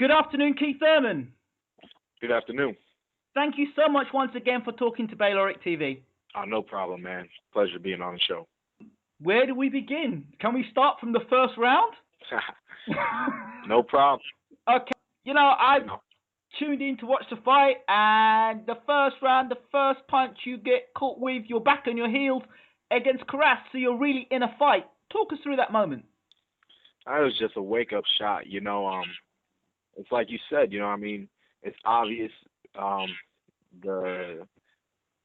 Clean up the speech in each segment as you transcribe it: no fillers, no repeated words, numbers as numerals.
Good afternoon, Keith Thurman. Good afternoon. Thank you so much once again for talking to Bayloric TV. Oh, no problem, man. Pleasure being on the show. Where do we begin? Can we start from the first round? No problem. Okay. I tuned in to watch the fight, and the first round, the first punch you get caught with, you're back on your heels against Karas, so you're really in a fight. Talk us through that moment. That was just a wake-up shot, It's like you said, it's obvious. All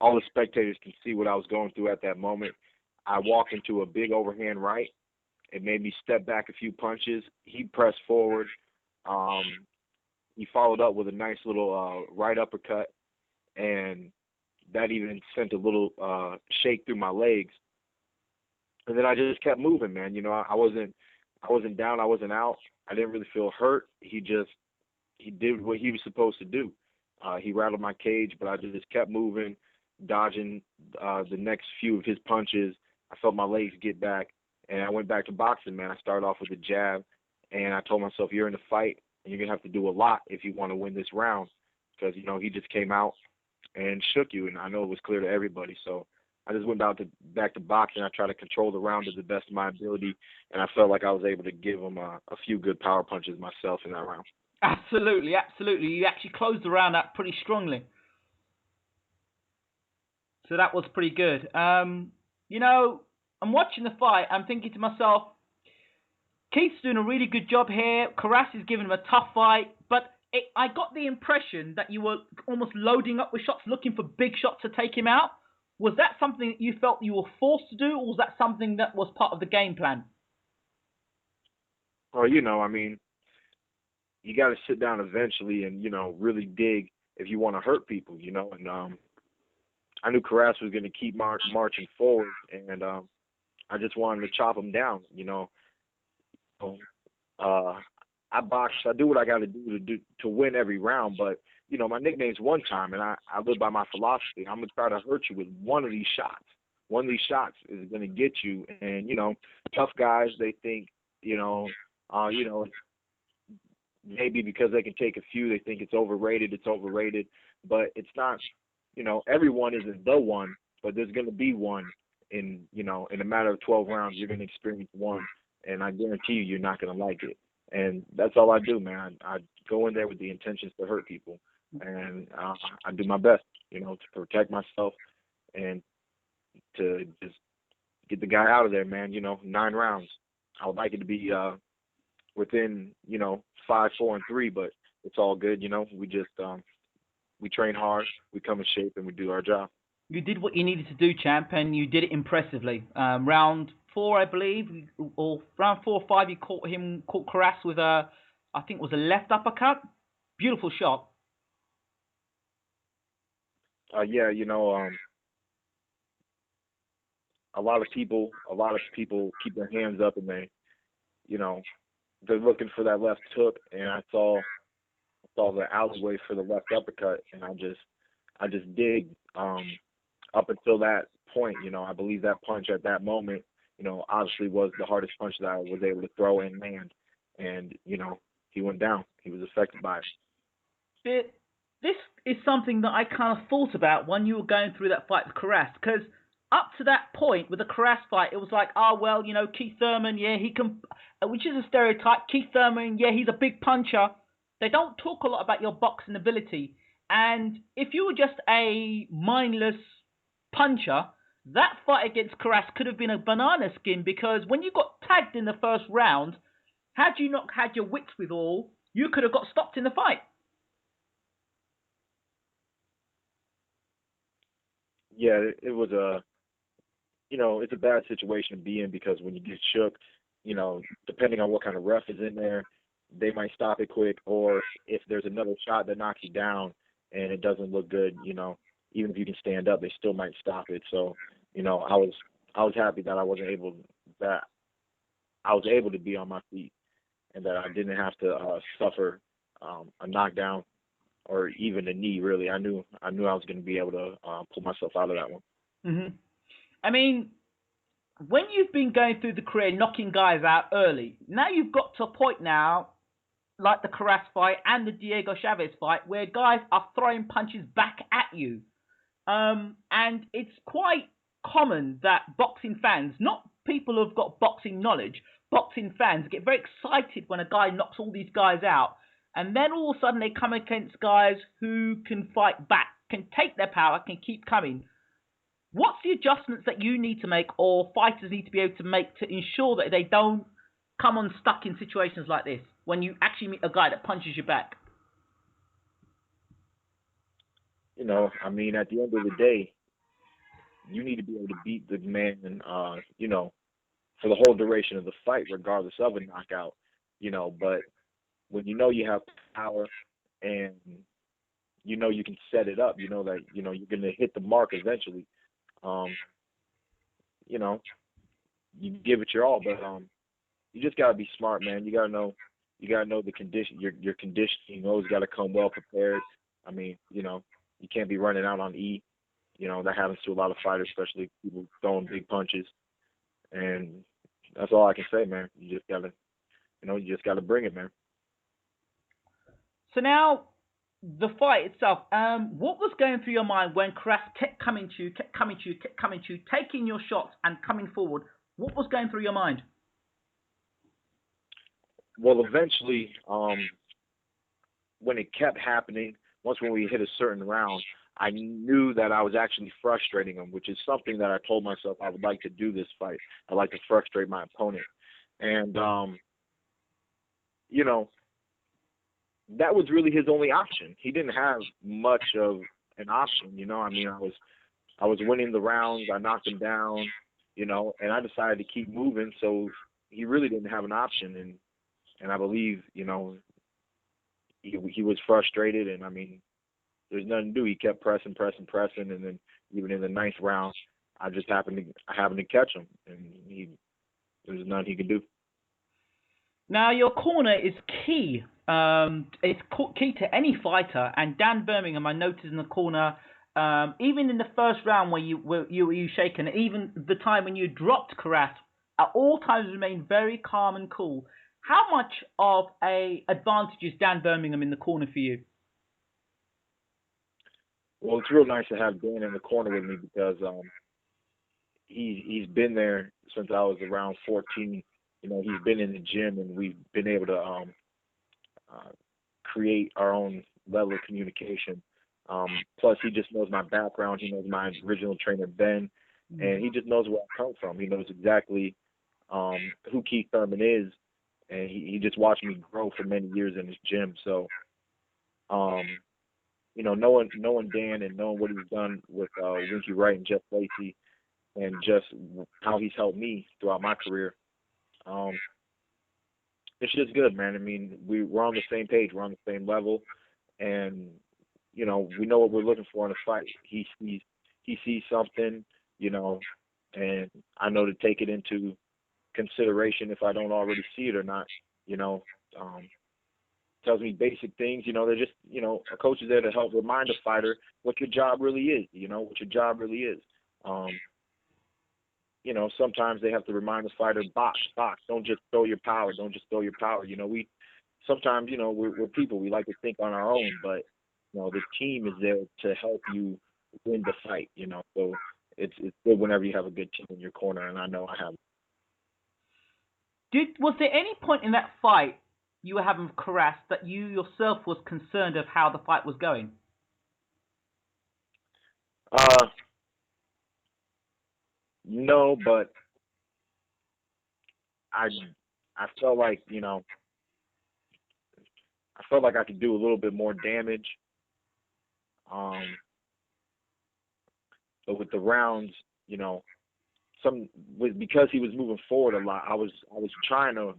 the spectators can see what I was going through at that moment. I walked into a big overhand right. It made me step back a few punches. He pressed forward. He followed up with a nice little right uppercut, and that even sent a little shake through my legs. And then I just kept moving, man. I wasn't down, I wasn't out. I didn't really feel hurt. He did what he was supposed to do. He rattled my cage, but I just kept moving, dodging the next few of his punches. I felt my legs get back, and I went back to boxing, man. I started off with a jab, and I told myself, you're in a fight, and you're going to have to do a lot if you want to win this round, because, he just came out and shook you, and I know it was clear to everybody. So I just went back to boxing. I tried to control the round to the best of my ability, and I felt like I was able to give him a few good power punches myself in that round. Absolutely. You actually closed the round out pretty strongly. So that was pretty good. I'm watching the fight. I'm thinking to myself, Keith's doing a really good job here. Karas is giving him a tough fight. But I got the impression that you were almost loading up with shots, looking for big shots to take him out. Was that something that you felt you were forced to do, or was that something that was part of the game plan? Well, you got to sit down eventually and, really dig if you want to hurt people, And I knew Karas was going to keep marching forward, and I just wanted to chop him down, I box. I do what I got to do to win every round, but, my nickname's One Time, and I live by my philosophy. I'm going to try to hurt you with one of these shots. One of these shots is going to get you, and, tough guys, they think, maybe because they can take a few, they think it's overrated, but it's not, everyone isn't the one, but there's going to be one in a matter of 12 rounds, you're going to experience one, and I guarantee you're not going to like it. And that's all I do, man. I go in there with the intentions to hurt people, and I do my best, to protect myself and to just get the guy out of there, man, 9 rounds. I would like it to be within, 5, 4, and 3, but it's all good. We just we train hard, we come in shape, and we do our job. You did what you needed to do, champ, and you did it impressively. Round 4, I believe, or round 4 or 5, you caught Karas with I think it was a left uppercut. Beautiful shot. Yeah, a lot of people keep their hands up, and they're looking for that left hook, and I saw the alleyway for the left uppercut, and I just dig up until that point. I believe that punch at that moment, obviously was the hardest punch that I was able to throw and land, and he went down. He was affected by it. This is something that I kind of thought about when you were going through that fight with Karas, because up to that point with the Karas fight, it was like, Keith Thurman, yeah, he can, which is a stereotype. Keith Thurman, yeah, he's a big puncher. They don't talk a lot about your boxing ability. And if you were just a mindless puncher, that fight against Karas could have been a banana skin, because when you got tagged in the first round, had you not had your wits with all, you could have got stopped in the fight. Yeah, it was it's a bad situation to be in, because when you get shook, depending on what kind of ref is in there, they might stop it quick, or if there's another shot that knocks you down and it doesn't look good, even if you can stand up, they still might stop it. So, I was happy that I was able to be on my feet, and that I didn't have to suffer a knockdown or even a knee. Really, I knew I was going to be able to pull myself out of that one. Mm-hmm. I mean, when you've been going through the career knocking guys out early, now you've got to a point now like the Carras fight and the Diego Chavez fight, where guys are throwing punches back at you. And it's quite common that boxing fans, not people who've got boxing knowledge, boxing fans get very excited when a guy knocks all these guys out. And then all of a sudden they come against guys who can fight back, can take their power, can keep coming. What's the adjustments that you need to make or fighters need to be able to make to ensure that they don't come unstuck in situations like this when you actually meet a guy that punches you back? I mean, at the end of the day, you need to be able to beat the man, for the whole duration of the fight, regardless of a knockout. But when you have power and you can set it up, that you're gonna hit the mark eventually. You know, you give it your all, but you just gotta be smart, man. You gotta know the condition, your conditioning. You always gotta come well prepared. I mean, you can't be running out on E. That happens to a lot of fighters, especially people throwing big punches. And that's all I can say, man. You just gotta bring it, man. So now, the fight itself, what was going through your mind when Carras kept coming to you, kept coming to you, kept coming to you, taking your shots and coming forward? What was going through your mind? Well, eventually, when it kept happening, when we hit a certain round, I knew that I was actually frustrating him, which is something that I told myself I would like to do this fight. I like to frustrate my opponent. And, that was really his only option. He didn't have much of an option, I mean, I was winning the rounds. I knocked him down, and I decided to keep moving. So he really didn't have an option. And I believe, he was frustrated. And I mean, there's nothing to do. He kept pressing. And then even in the ninth round, I happened to catch him, and there was nothing he could do. Now, your corner is key. It's key to any fighter. And Dan Birmingham, I noticed in the corner, even in the first round where you were shaken, even the time when you dropped Carras, at all times remained very calm and cool. How much of a advantage is Dan Birmingham in the corner for you? Well, it's real nice to have Dan in the corner with me because he's been there since I was around 14. He's been in the gym, and we've been able to create our own level of communication. Plus, he just knows my background. He knows my original trainer, Ben, and he just knows where I come from. He knows exactly who Keith Thurman is, and he just watched me grow for many years in his gym. So, knowing Dan and knowing what he's done with Winky Wright and Jeff Lacey, and just how he's helped me throughout my career, it's just good, man. I mean, we're on the same page. We're on the same level, and we know what we're looking for in a fight. He sees something, and I know to take it into consideration if I don't already see it or not. Tells me basic things. They're just, a coach is there to help remind a fighter what your job really is. What your job really is. Sometimes they have to remind the fighter, box, don't just throw your power. Sometimes, we're people. We like to think on our own, but, the team is there to help you win the fight, So it's good whenever you have a good team in your corner, and I know I have. Was there any point in that fight you were having with Carras that you yourself was concerned of how the fight was going? No, but I felt like, I could do a little bit more damage. But with the rounds, because he was moving forward a lot, I was trying to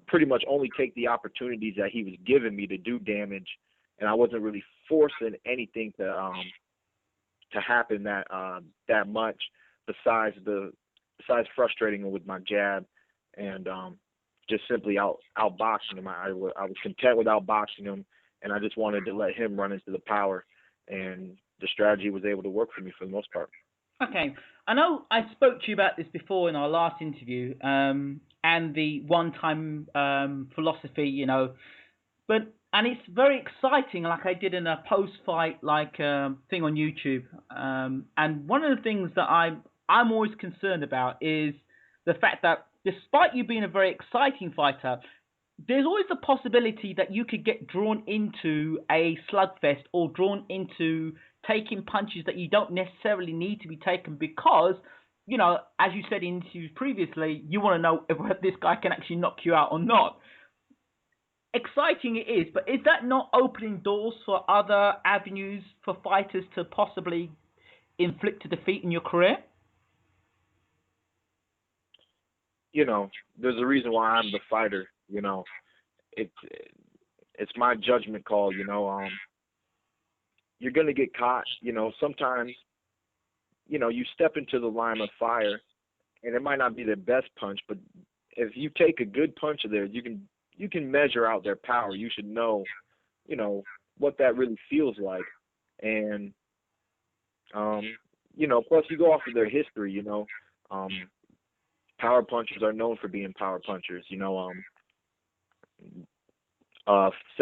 pretty much only take the opportunities that he was giving me to do damage, and I wasn't really forcing anything to happen that much besides frustrating him with my jab and just simply outboxing him. I was content with outboxing him, and I just wanted to let him run into the power, and the strategy was able to work for me for the most part. Okay, I know I spoke to you about this before in our last interview, and the one-time philosophy, And it's very exciting. Like I did in a post-fight thing on YouTube. And one of the things that I'm always concerned about is the fact that despite you being a very exciting fighter, there's always a possibility that you could get drawn into a slugfest or drawn into taking punches that you don't necessarily need to be taken because, as you said in interviews previously, you want to know if this guy can actually knock you out or not. Exciting it is, but is that not opening doors for other avenues for fighters to possibly inflict a defeat in your career? There's a reason why I'm the fighter. It's it's my judgment call. You're gonna get caught. Sometimes you step into the line of fire, and it might not be the best punch, but if you take a good punch of theirs, you can measure out their power. You should know, what that really feels like, and plus you go off of their history. Power punchers are known for being power punchers.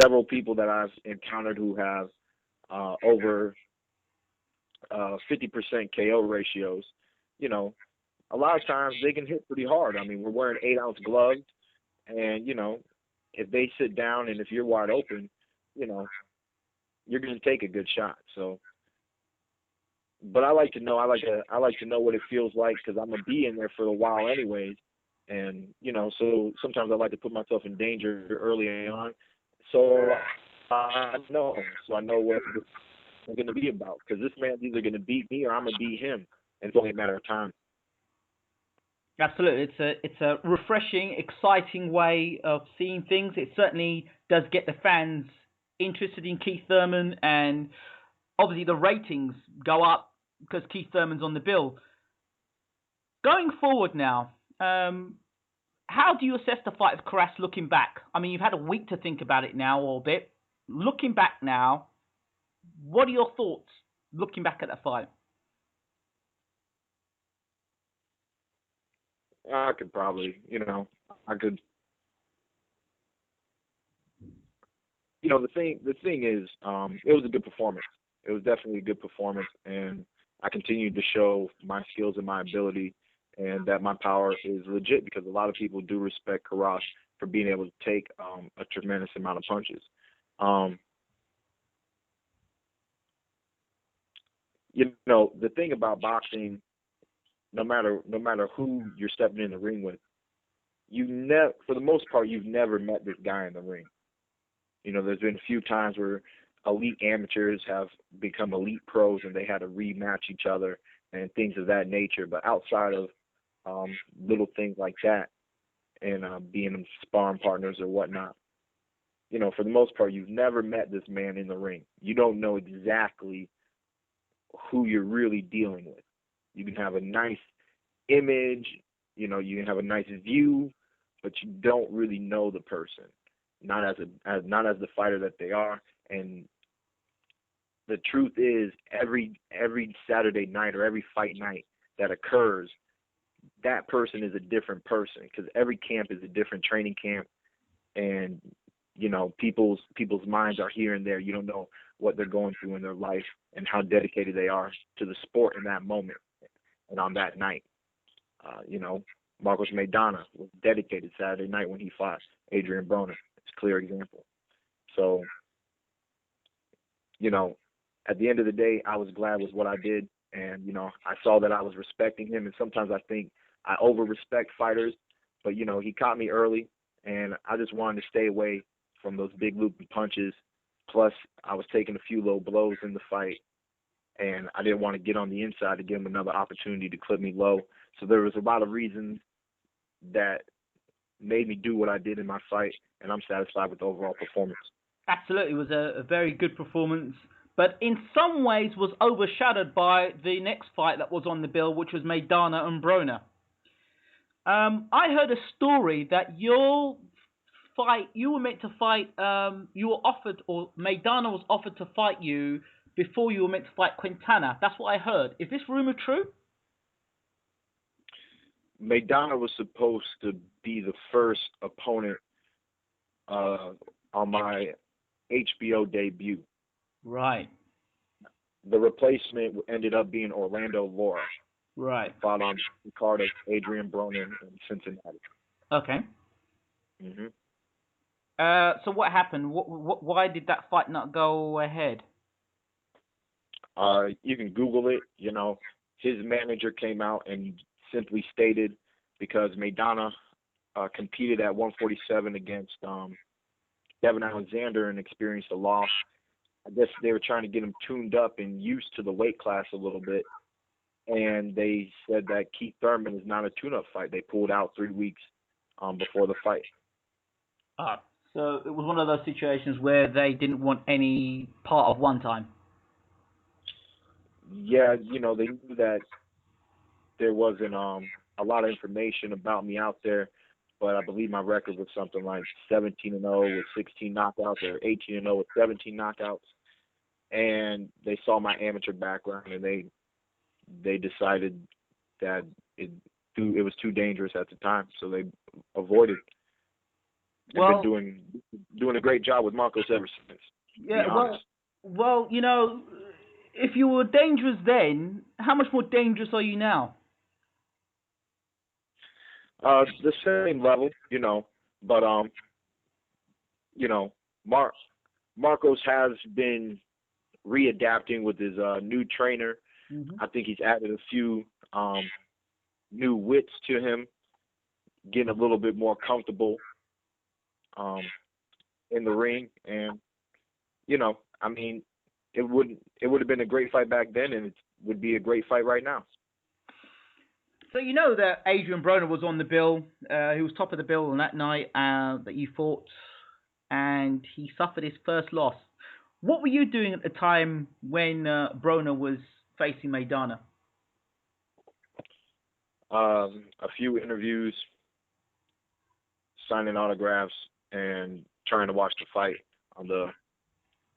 Several people that I've encountered who have over 50% KO ratios, a lot of times they can hit pretty hard. I mean, we're wearing 8-ounce gloves, and if they sit down and if you're wide open, you're going to take a good shot. So, but I like to know. I like to know what it feels like because I'm gonna be in there for a while anyways, and so sometimes I like to put myself in danger early on. So I know what it's going to be about because this man's either going to beat me or I'm going to beat him, and it's only a matter of time. Absolutely, it's a refreshing, exciting way of seeing things. It certainly does get the fans interested in Keith Thurman, and obviously the ratings go up because Keith Thurman's on the bill. Going forward now, how do you assess the fight of Carras looking back? I mean, you've had a week to think about it now, or a bit. Looking back now, what are your thoughts looking back at that fight? I could probably, I could. The thing is, it was a good performance. It was definitely a good performance, and I continued to show my skills and my ability, and that my power is legit because a lot of people do respect Carras for being able to take a tremendous amount of punches. The thing about boxing, no matter who you're stepping in the ring with, for the most part, you've never met this guy in the ring. There's been a few times where elite amateurs have become elite pros and they had to rematch each other and things of that nature. But outside of little things like that and being sparring partners or whatnot, for the most part, you've never met this man in the ring. You don't know exactly who you're really dealing with. You can have a nice image, you can have a nice view, but you don't really know the person, not as the fighter that they are. And the truth is, every Saturday night or every fight night that occurs, that person is a different person because every camp is a different training camp, and people's minds are here and there. You don't know what they're going through in their life and how dedicated they are to the sport in that moment and on that night. Marcos Maidana was dedicated Saturday night when he fought Adrian Broner. It's a clear example. So, at the end of the day, I was glad with what I did, and I saw that I was respecting him. And sometimes I think I over-respect fighters, but he caught me early, and I just wanted to stay away from those big looping punches. Plus, I was taking a few low blows in the fight, and I didn't want to get on the inside to give him another opportunity to clip me low. So there was a lot of reasons that made me do what I did in my fight, and I'm satisfied with the overall performance. Absolutely, it was a very good performance, but in some ways was overshadowed by the next fight that was on the bill, which was Maidana and Broner. I heard a story that you were meant to fight, you were offered, or Maidana was offered to fight you before you were meant to fight Quintana. That's what I heard. Is this rumor true? Maidana was supposed to be the first opponent on my HBO debut. Right. The replacement ended up being Orlando Lara, Right. fought on the card of Adrian Broner in Cincinnati. Okay. hmm So what happened? Why did that fight not go ahead? You can Google it. His manager came out and simply stated because Maidana competed at 147 against Devin Alexander and experienced a loss. I guess they were trying to get him tuned up and used to the weight class a little bit. And they said that Keith Thurman is not a tune-up fight. They pulled out 3 weeks before the fight. So it was one of those situations where they didn't want any part of one time. Yeah, they knew that there wasn't a lot of information about me out there, but I believe my record was something like 17-0 with 16 knockouts or 18-0 with 17 knockouts. And they saw my amateur background and they decided that it was too dangerous at the time, so they avoided. They've been doing a great job with Marcos ever since. Yeah, well, if you were dangerous then, how much more dangerous are you now? The same level, but Marcos has been readapting with his new trainer. I think he's added a few new wits to him, getting a little bit more comfortable in the ring, and it would have been a great fight back then, and it would be a great fight right now. So you know that Adrian Broner was on the bill. He was top of the bill on that night that you fought, and he suffered his first loss. What were you doing at the time when Broner was facing Maidana? A few interviews, signing autographs, and trying to watch the fight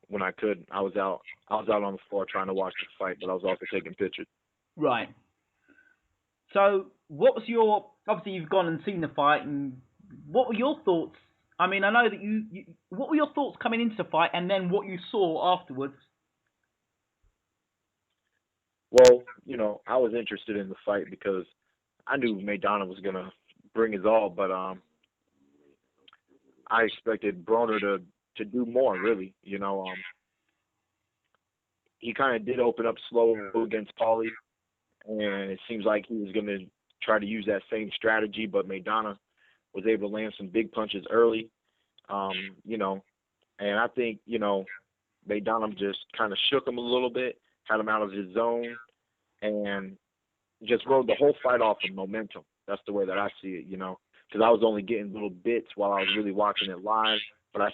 when I could. I was out on the floor trying to watch the fight, but I was also taking pictures. Right. So, what was obviously you've gone and seen the fight, and what were your thoughts? I mean, I know that what were your thoughts coming into the fight, and then what you saw afterwards? Well, I was interested in the fight because I knew Maidana was going to bring his all, but I expected Broner to do more, really. He kind of did open up slow against Paulie, and it seems like he was going to try to use that same strategy, but Maidana was able to land some big punches early, and I think, Maidana just kind of shook him a little bit, had him out of his zone, and just rode the whole fight off of momentum. That's the way that I see it, because I was only getting little bits while I was really watching it live, but I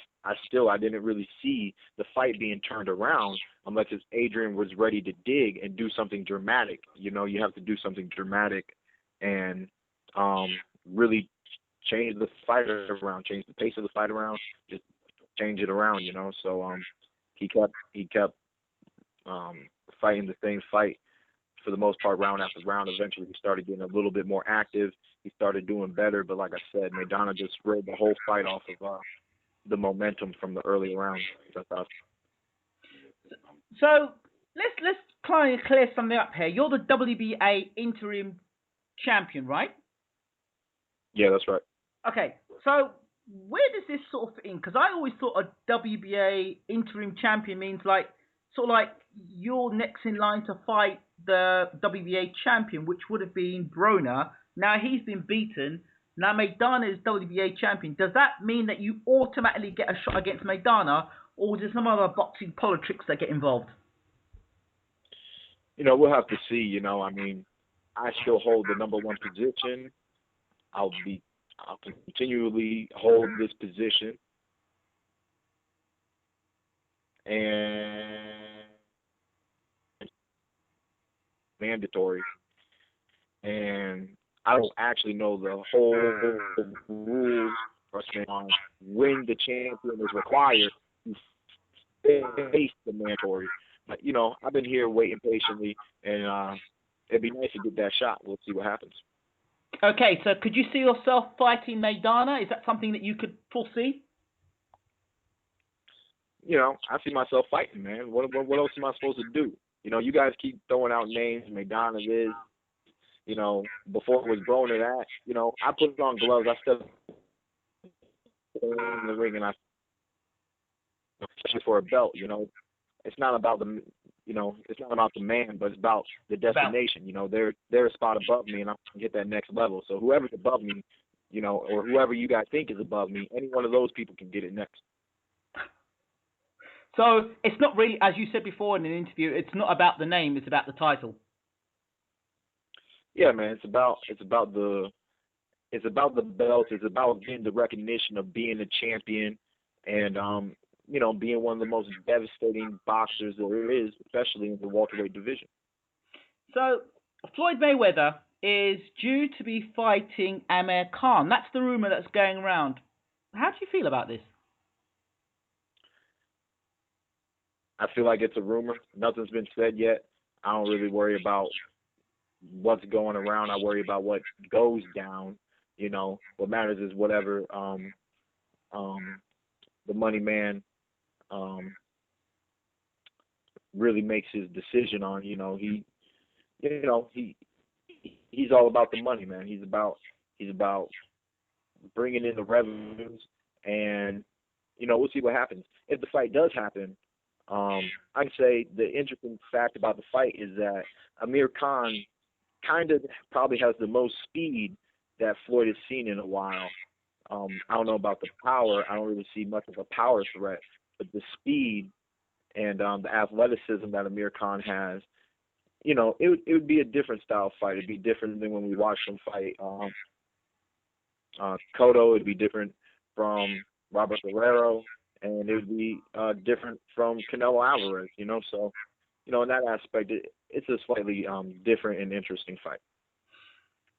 didn't really see the fight being turned around unless Adrian was ready to dig and do something dramatic. You have to do something dramatic and really change the fight around, change the pace of the fight around, just change it around, So he kept fighting the same fight for the most part, round after round. Eventually, he started getting a little bit more active. He started doing better, but like I said, Maidana just rode the whole fight off of the momentum from the early rounds. So let's try and clear something up here. You're the WBA interim champion, right? Yeah, that's right. Okay, so where does this sort of fit in? Because I always thought a WBA interim champion means sort of like you're next in line to fight the WBA champion, which would have been Broner. Now he's been beaten. Now Maidana is WBA champion. Does that mean that you automatically get a shot against Maidana, or is there some other boxing politics that get involved? We'll have to see. I still hold the number one position. I'll continually hold this position, and mandatory. And I don't actually know the whole rules on when the champion is required to face the mandatory. But I've been here waiting patiently, and it'd be nice to get that shot. We'll see what happens. Okay, so could you see yourself fighting Maidana? Is that something that you could foresee? I see myself fighting, man. What else am I supposed to do? You guys keep throwing out names. McDonough is, before it was Broner that. I put on gloves. I stepped in the ring and I, especially for a belt. It's not about it's not about the man, but it's about the destination. They're a spot above me, and I'm gonna get that next level. So whoever's above me, or whoever you guys think is above me, any one of those people can get it next. So it's not really, as you said before in an interview, it's not about the name, it's about the title. Yeah, man, it's about the belt. It's about getting the recognition of being a champion, and being one of the most devastating boxers there is, especially in the welterweight division. So Floyd Mayweather is due to be fighting Amir Khan. That's the rumor that's going around. How do you feel about this? I feel like it's a rumor. Nothing's been said yet. I don't really worry about what's going around. I worry about what goes down. What matters is whatever the money man really makes his decision on. He's all about the money, man. He's about bringing in the revenues, and we'll see what happens. If the fight does happen, I'd say the interesting fact about the fight is that Amir Khan kind of probably has the most speed that Floyd has seen in a while. I don't know about the power. I don't really see much of a power threat, but the speed and the athleticism that Amir Khan has, it would be a different style fight. It'd be different than when we watched him fight Cotto. It'd be different from Robert Guerrero, and it would be different from Canelo Alvarez. So in that aspect, it's a slightly different and interesting fight.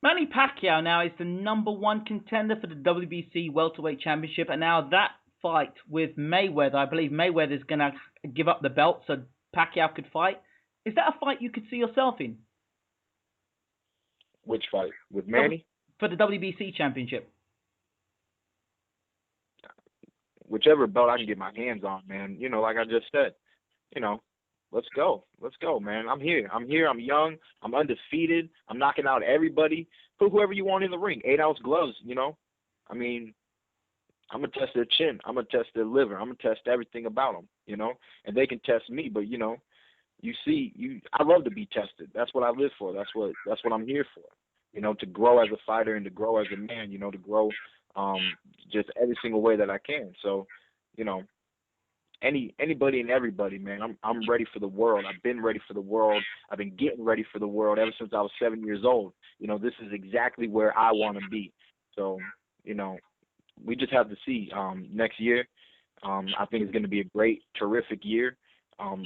Manny Pacquiao now is the #1 contender for the WBC Welterweight Championship, and now that fight with Mayweather, I believe Mayweather is going to give up the belt so Pacquiao could fight. Is that a fight you could see yourself in? Which fight? With Manny? For the WBC Championship. Whichever belt I can get my hands on, man. Like I just said, let's go. Let's go, man. I'm here. I'm young. I'm undefeated. I'm knocking out everybody. Put whoever you want in the ring. 8-ounce gloves, I mean, I'm going to test their chin. I'm going to test their liver. I'm going to test everything about them, and they can test me. But, I love to be tested. That's what I live for. That's what I'm here for, to grow as a fighter and to grow as a man, to grow just every single way that I can. So, anybody and everybody, man. I'm ready for the world. I've been ready for the world. I've been getting ready for the world ever since I was 7 years old. This is exactly where I want to be. So, we just have to see next year. I think it's going to be a great, terrific year.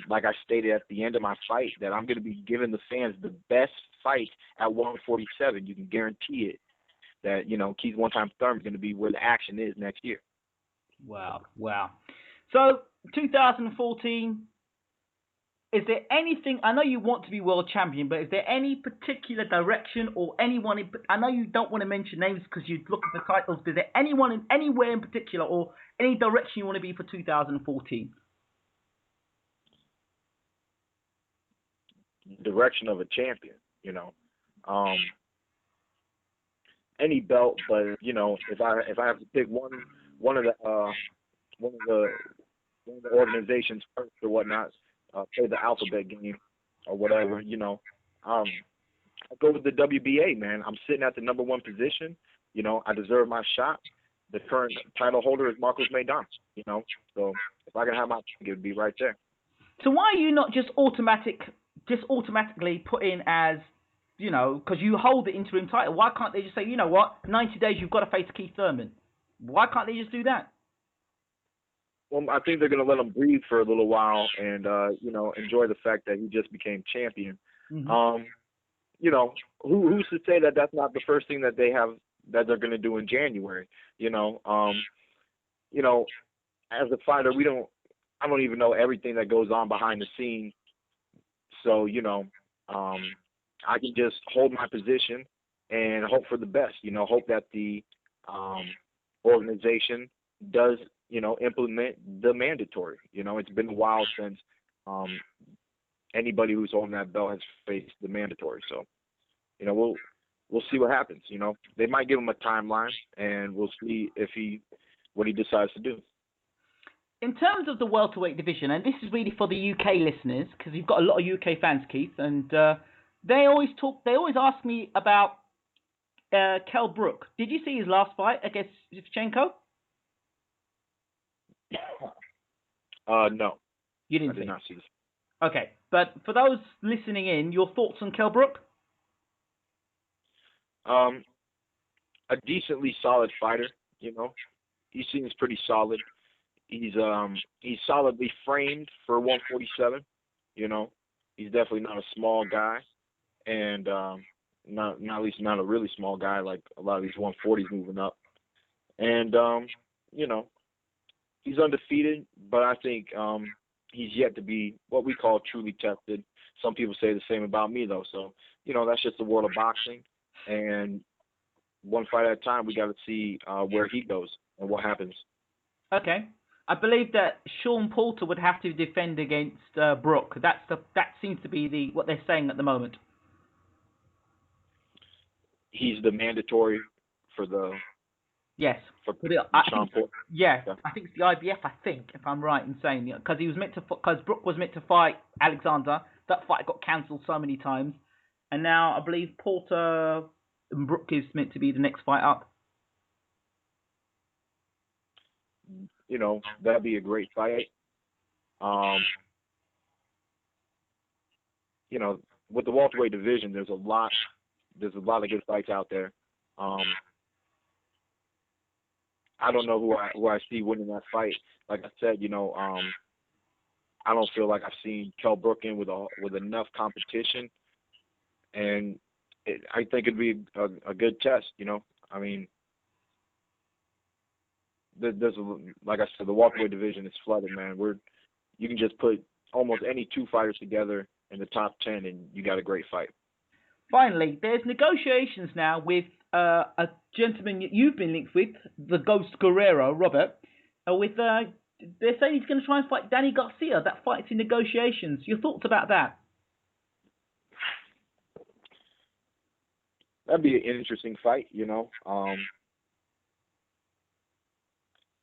Like I stated at the end of my fight, that I'm going to be giving the fans the best fight at 147. You can guarantee it. That, Keith one-time Thurman is going to be where the action is next year. Wow. So, 2014, is there anything, I know you want to be world champion, but is there any particular direction or anyone, I know you don't want to mention names because you look at the titles, is there anyone anywhere in particular or any direction you want to be for 2014? Direction of a champion, any belt, but if I have to pick one of the organizations first or whatnot, play the alphabet game or whatever, I go with the WBA, man. I'm sitting at the #1 position. I deserve my shot. The current title holder is Marcos Maidana. So if I can have my pick, it would be right there. So why are you not just automatically put in as, because you hold the interim title? Why can't they just say, 90 days you've got to face Keith Thurman? Why can't they just do that? Well, I think they're going to let him breathe for a little while and, enjoy the fact that he just became champion. Mm-hmm. Who's to say that that's not the first thing that they're going to do in January? As a fighter, I don't even know everything that goes on behind the scenes. So, I can just hold my position and hope for the best, hope that the organization does, implement the mandatory. It's been a while since anybody who's holding that belt has faced the mandatory. So, we'll see what happens. They might give him a timeline, and we'll see what he decides to do. In terms of the welterweight division, and this is really for the UK listeners, because you've got a lot of UK fans, Keith, and they always ask me about Kell Brook. Did you see his last fight against Shevchenko? No. You didn't I did not see this. Okay, but for those listening in, your thoughts on Kell Brook? A decently solid fighter. He seems pretty solid. He's solidly framed for 147. He's definitely not a small guy, and not at least not a really small guy like a lot of these 140s moving up. And he's undefeated, but I think he's yet to be what we call truly tested. Some people say the same about me, though. So that's just the world of boxing, and one fight at a time. We got to see where he goes and what happens. Okay. I believe that Sean Porter would have to defend against Brook. That seems to be what they're saying at the moment. He's the mandatory for the. Yes. For Sean Porter. Yeah, I think it's the IBF. I think, if I'm right in saying, because because Brook was meant to fight Alexander. That fight got cancelled so many times, and now I believe Porter and Brook is meant to be the next fight up. That'd be a great fight. With the welterweight division, there's a lot of good fights out there. I don't know who I see winning that fight. Like I said, I don't feel like I've seen Kell Brook in with enough competition, and I think it'd be a good test. I mean. There's like I said, the welterweight division is flooded, man. You can just put almost any two fighters together in the top 10, and you got a great fight. Finally, there's negotiations now with a gentleman you've been linked with, the Ghost Guerrero, Robert. They're saying he's going to try and fight Danny Garcia. That fight's in negotiations. Your thoughts about that? That'd be an interesting fight,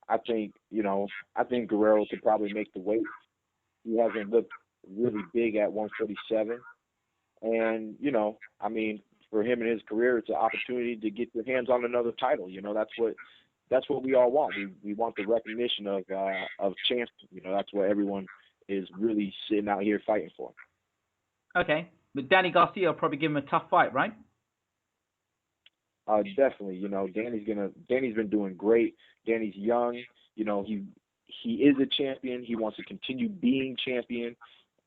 I think Guerrero could probably make the weight. He hasn't looked really big at 147. And, I mean, for him in his career, it's an opportunity to get your hands on another title. That's what we all want. We want the recognition of champion. That's what everyone is really sitting out here fighting for. Okay. But Danny Garcia will probably give him a tough fight, right? Definitely. Danny's been doing great. Danny's young. He is a champion. He wants to continue being champion,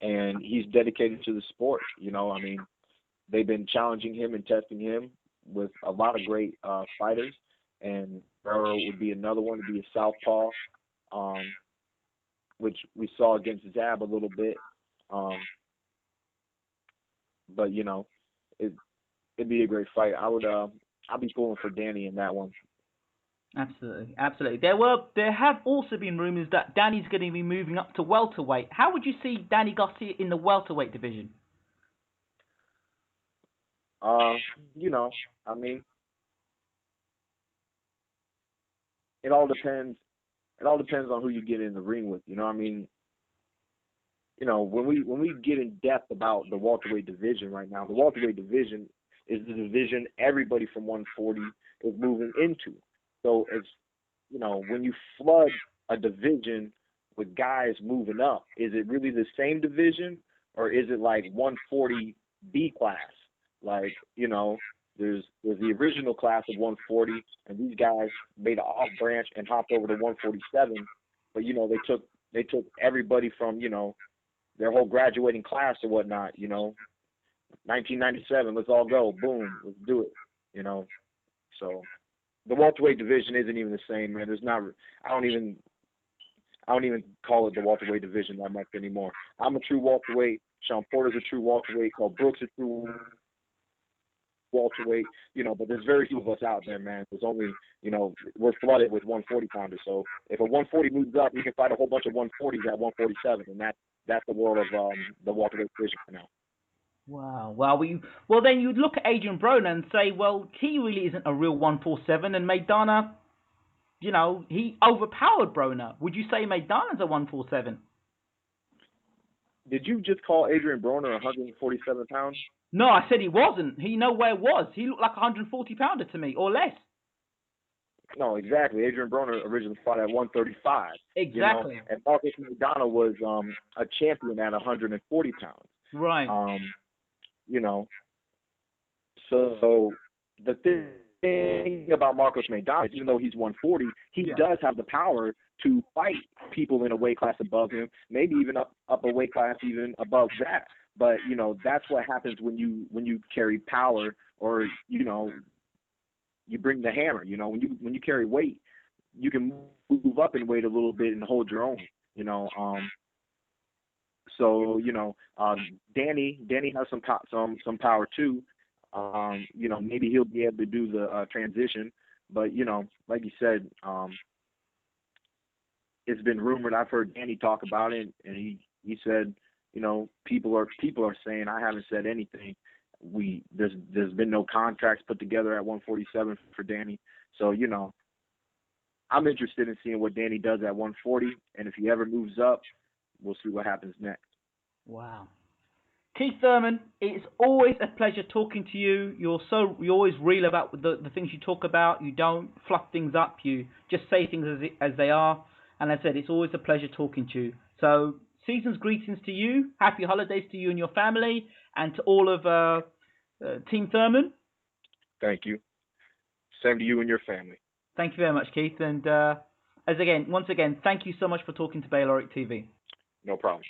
and he's dedicated to the sport. I mean, they've been challenging him and testing him with a lot of great fighters, and Guerrero would be another one to be a southpaw, which we saw against Zab a little bit. But it'd be a great fight. I'll be pulling for Danny in that one. Absolutely, absolutely. There have also been rumors that Danny's going to be moving up to welterweight. How would you see Danny Garcia in the welterweight division? I mean, it all depends. It all depends on who you get in the ring with. I mean, when we get in depth about the welterweight division right now, the welterweight division is the division everybody from 140 is moving into. So it's, when you flood a division with guys moving up, is it really the same division, or is it like 140 B class? Like, there's the original class of 140, and these guys made an off branch and hopped over to 147. But they took everybody from their whole graduating class or whatnot. 1997, let's all go, boom, let's do it. So the welterweight division isn't even the same, man. I don't even call it the welterweight division that much anymore. I'm a true welterweight. Sean Porter's a true welterweight. Kell Brook's a true welterweight, but there's very few of us out there, man. There's only, we're flooded with 140 pounders. So if a 140 moves up, we can fight a whole bunch of 140s at 147, and that's the world of the welterweight division for now. Wow. Well, then you'd look at Adrian Broner and say, well, he really isn't a real 147, and Maidana, he overpowered Broner. Would you say Maidana's a 147? Did you just call Adrian Broner 147 pounds? No, I said he wasn't. He nowhere was. He looked like a 140 pounder to me, or less. No, exactly. Adrian Broner originally fought at 135. Exactly. And Marcos Maidana was a champion at 140 pounds. Right. So the thing about Marcos Maidana, even though he's 140, he does have the power to fight people in a weight class above him, maybe even up a weight class even above that. But that's what happens when you carry power, or you bring the hammer. When you carry weight, you can move up in weight a little bit and hold your own. So Danny has some power too. Maybe he'll be able to do the transition, but like you said, it's been rumored. I've heard Danny talk about it, and he said, people are saying, I haven't said anything. There's been no contracts put together at 147 for Danny, so I'm interested in seeing what Danny does at 140, and if he ever moves up, we'll see what happens next. Wow. Keith Thurman, it's always a pleasure talking to you. You're always real about the things you talk about. You don't fluff things up. You just say things as they are. And as I said, it's always a pleasure talking to you. So, season's greetings to you. Happy holidays to you and your family, and to all of Team Thurman. Thank you. Same to you and your family. Thank you very much, Keith. And once again, thank you so much for talking to Bayloric TV. No problem.